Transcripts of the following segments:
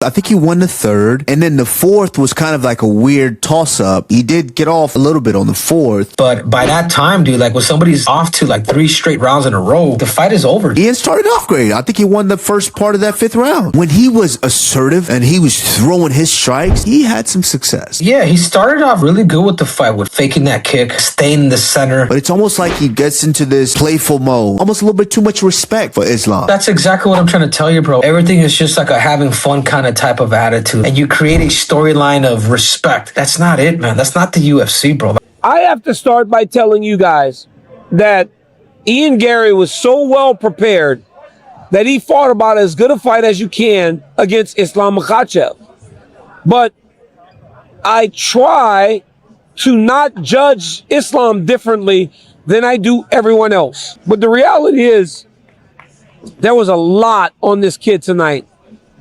I think he won the third, and then the fourth was kind of like a weird toss-up. He did get off a little bit on the fourth. But by that time, dude, like when somebody's off to like 3 straight rounds in a row, the fight is over. Ian started off great. I think he won the first part of that 5th round. When he was assertive and he was throwing his strikes, he had some success. Yeah, he started off really good with the fight, with faking that kick, staying in the center. But it's almost like he gets into this playful mode. Almost a little bit too much respect for Islam. That's exactly what I'm trying to tell you, bro. Everything is just like a having fun kind of type of attitude. And you create a storyline of respect. That's not it, man. That's not the UFC, bro. I have to start by telling you guys that Ian Garry was so well prepared that he fought about as good a fight as you can against Islam Makhachev. But I try to not judge Islam differently than I do everyone else. But the reality is, there was a lot on this kid tonight.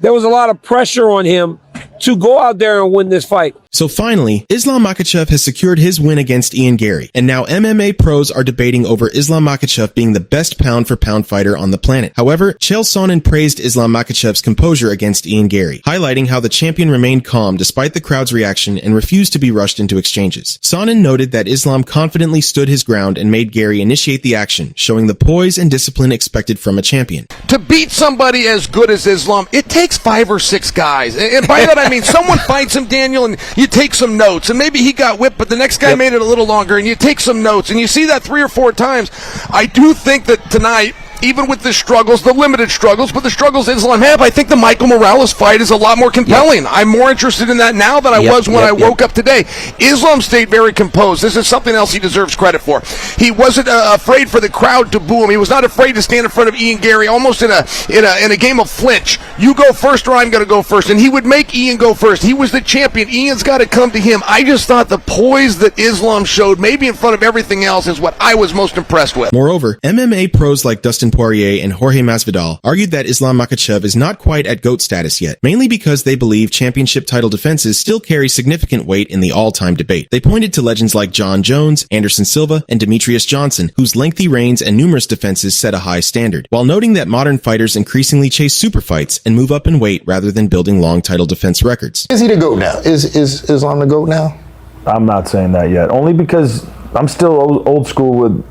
There was a lot of pressure on him to go out there and win this fight. So finally, Islam Makhachev has secured his win against Ian Garry, and now MMA pros are debating over Islam Makhachev being the best pound-for-pound fighter on the planet. However, Chael Sonnen praised Islam Makhachev's composure against Ian Garry, highlighting how the champion remained calm despite the crowd's reaction and refused to be rushed into exchanges. Sonnen noted that Islam confidently stood his ground and made Garry initiate the action, showing the poise and discipline expected from a champion. To beat somebody as good as Islam, it takes 5 or 6 guys. And by that I mean someone fights him, Daniel, and you take some notes, and maybe he got whipped, but the next guy made it a little longer, and you take some notes, and you see that 3 or 4 times. I do think that tonight, even with the struggles, the limited struggles, but the struggles Islam have, I think the Michael Morales fight is a lot more compelling. Yep. I'm more interested in that now than I was when I woke up today. Islam stayed very composed. This is something else he deserves credit for. He wasn't afraid for the crowd to boo him. He was not afraid to stand in front of Ian Garry, almost in a game of flinch. You go first or I'm going to go first. And he would make Ian go first. He was the champion. Ian's got to come to him. I just thought the poise that Islam showed, maybe in front of everything else, is what I was most impressed with. Moreover, MMA pros like Dustin Poirier and Jorge Masvidal argued that Islam Makhachev is not quite at GOAT status yet, mainly because they believe championship title defenses still carry significant weight in the all-time debate. They pointed to legends like John Jones, Anderson Silva, and Demetrius Johnson, whose lengthy reigns and numerous defenses set a high standard, while noting that modern fighters increasingly chase super fights and move up in weight rather than building long title defense records. Is he the GOAT now? Is Islam the GOAT now? I'm not saying that yet, only because I'm still old school with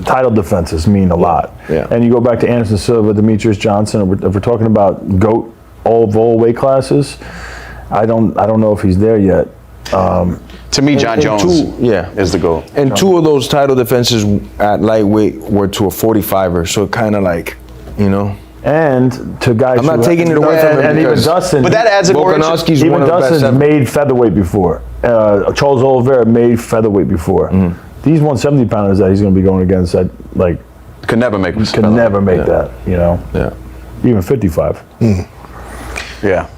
title defenses mean a lot. Yeah. And you go back to Anderson Silva, Demetrius Johnson, if we're talking about GOAT of all weight classes, I don't know if he's there yet. To me, John Jones is the GOAT. And 2 of those title defenses at lightweight were to a 45er, so kind of like, you know. And to guys, I'm not taking it away from him, and even Dustin, but that adds a more. Even Dustin made featherweight before. Charles Oliveira made featherweight before. Mm-hmm. These 170 pounders that he's going to be going against, that like could never make that, you know. Yeah. Even 55. Yeah.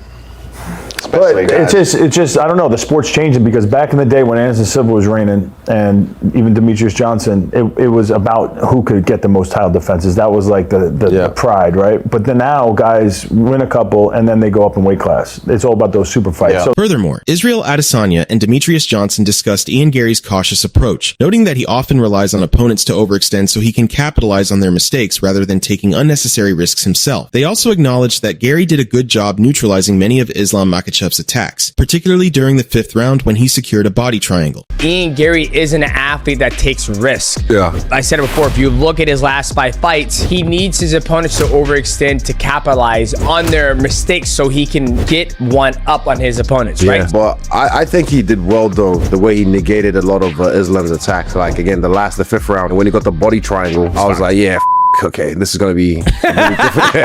But it's just I don't know, the sport's changing, because back in the day when Anderson Silva was reigning and even Demetrius Johnson, it was about who could get the most title defenses. That was like the pride, right? But then now guys win a couple and then they go up in weight class. It's all about those super fights. Yeah. So furthermore, Israel Adesanya and Demetrius Johnson discussed Ian Garry's cautious approach, noting that he often relies on opponents to overextend so he can capitalize on their mistakes rather than taking unnecessary risks himself. They also acknowledged that Garry did a good job neutralizing many of Islam Makhachev's attacks, particularly during the 5th round when he secured a body triangle. Ian Garry is an athlete that takes risks. Yeah. I said it before, if you look at his last 5 fights, he needs his opponents to overextend to capitalize on their mistakes so he can get one up on his opponents, right? But I think he did well, though, the way he negated a lot of Islam's attacks. Like, again, the 5th round, when he got the body triangle, I was like, yeah, okay, this is going to be difficult.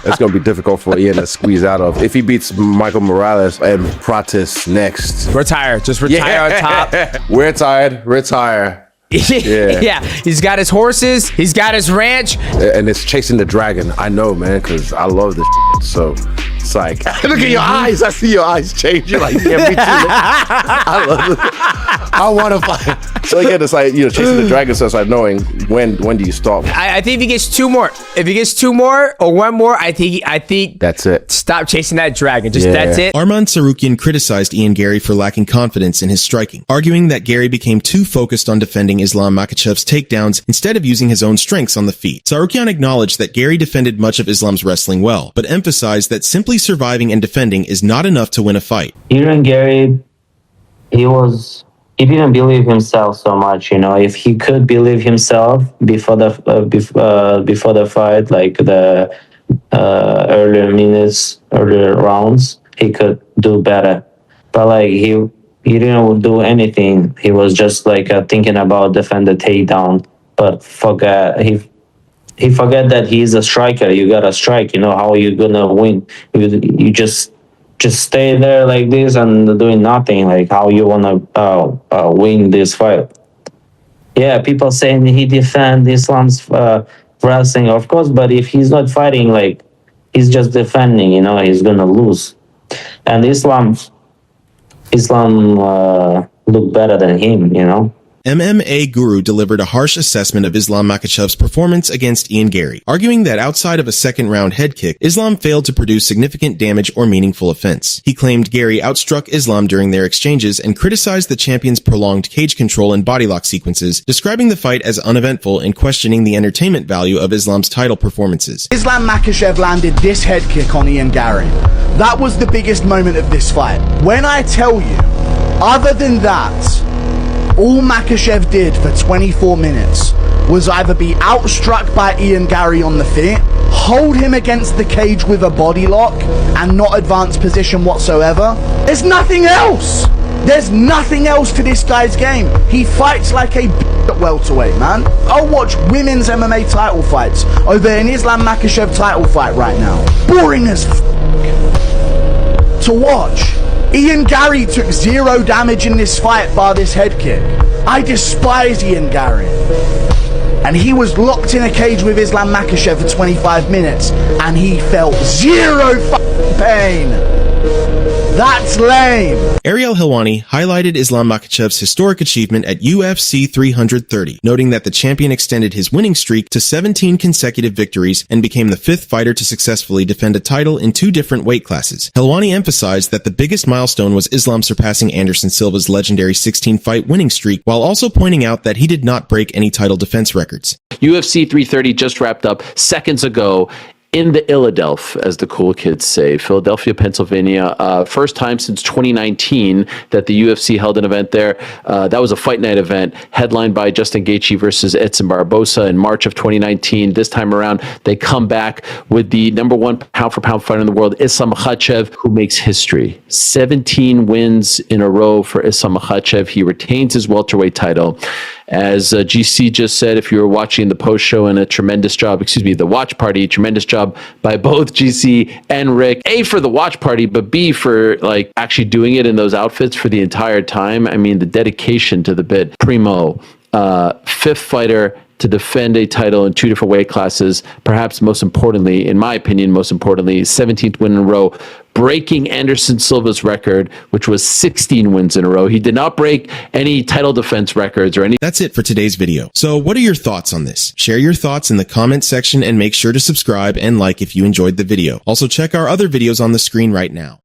It's going to be difficult for Ian to squeeze out of. If he beats Michael Morales and Pratis next. Retire. Just retire on top. Retire. Yeah, he's got his horses, he's got his ranch. And it's chasing the dragon. I know, man, because I love this so it's like, look at your eyes. I see your eyes change. You're like, yeah, me too. I love it. I want to fight. So again, it's like, chasing the dragon, so it's like knowing when do you stop. I think if he gets two more, or one more, I think that's it. Stop chasing that dragon. That's it. Arman Tsarukyan criticized Ian Garry for lacking confidence in his striking, arguing that Garry became too focused on defending Islam Makhachev's takedowns instead of using his own strengths on the feet. Tsarukyan acknowledged that Garry defended much of Islam's wrestling well, but emphasized that simply surviving and defending is not enough to win a fight. Ian Garry, he didn't believe himself so much. If he could believe himself before the fight, like the earlier rounds, he could do better. But like he didn't do anything. He was just like thinking about defend the takedown, but he forget that he's a striker. You gotta strike. How are you gonna win? You just stay there like this and doing nothing. Like how you wanna win this fight? Yeah, people saying he defend Islam's wrestling, of course, but if he's not fighting, like he's just defending, he's gonna lose. And Islam look better than him, MMA Guru delivered a harsh assessment of Islam Makhachev's performance against Ian Garry, arguing that outside of a second-round head kick, Islam failed to produce significant damage or meaningful offense. He claimed Garry outstruck Islam during their exchanges and criticized the champion's prolonged cage control and body lock sequences, describing the fight as uneventful and questioning the entertainment value of Islam's title performances. Islam Makhachev landed this head kick on Ian Garry. That was the biggest moment of this fight. When I tell you, other than that, all Makhachev did for 24 minutes was either be outstruck by Ian Garry on the feet, hold him against the cage with a body lock, and not advance position whatsoever. There's nothing else. There's nothing else to this guy's game. He fights like a at welterweight, man. I'll watch women's MMA title fights over an Islam Makhachev title fight right now. Boring as to watch. Ian Garry took 0 damage in this fight bar this head kick. I despise Ian Garry. And he was locked in a cage with Islam Makhachev for 25 minutes and he felt 0 pain. That's lame. Ariel Helwani highlighted Islam Makhachev's historic achievement at UFC 330, noting that the champion extended his winning streak to 17 consecutive victories and became the 5th fighter to successfully defend a title in 2 different weight classes. Helwani emphasized that the biggest milestone was Islam surpassing Anderson Silva's legendary 16-fight winning streak, while also pointing out that he did not break any title defense records. UFC 330 just wrapped up seconds ago in the Philadelphia, as the cool kids say, Philadelphia, Pennsylvania. First time since 2019 that the UFC held an event there. That was a fight night event headlined by Justin Gaethje versus Edson Barboza in March of 2019. This time around, they come back with the #1 pound-for-pound fighter in the world, Islam Makhachev, who makes history. 17 wins in a row for Islam Makhachev. He retains his welterweight title. As GC just said, if you were watching the post show, and the watch party, tremendous job by both GC and Rick. A, for the watch party, but B, for like actually doing it in those outfits for the entire time. I mean, the dedication to the bit. Primo, 5th fighter to defend a title in 2 different weight classes. Perhaps most importantly, in my opinion, 17th win in a row, breaking Anderson Silva's record, which was 16 wins in a row. He did not break any title defense records or any. That's it for today's video. So what are your thoughts on this? Share your thoughts in the comment section and make sure to subscribe and like if you enjoyed the video. Also check our other videos on the screen right now.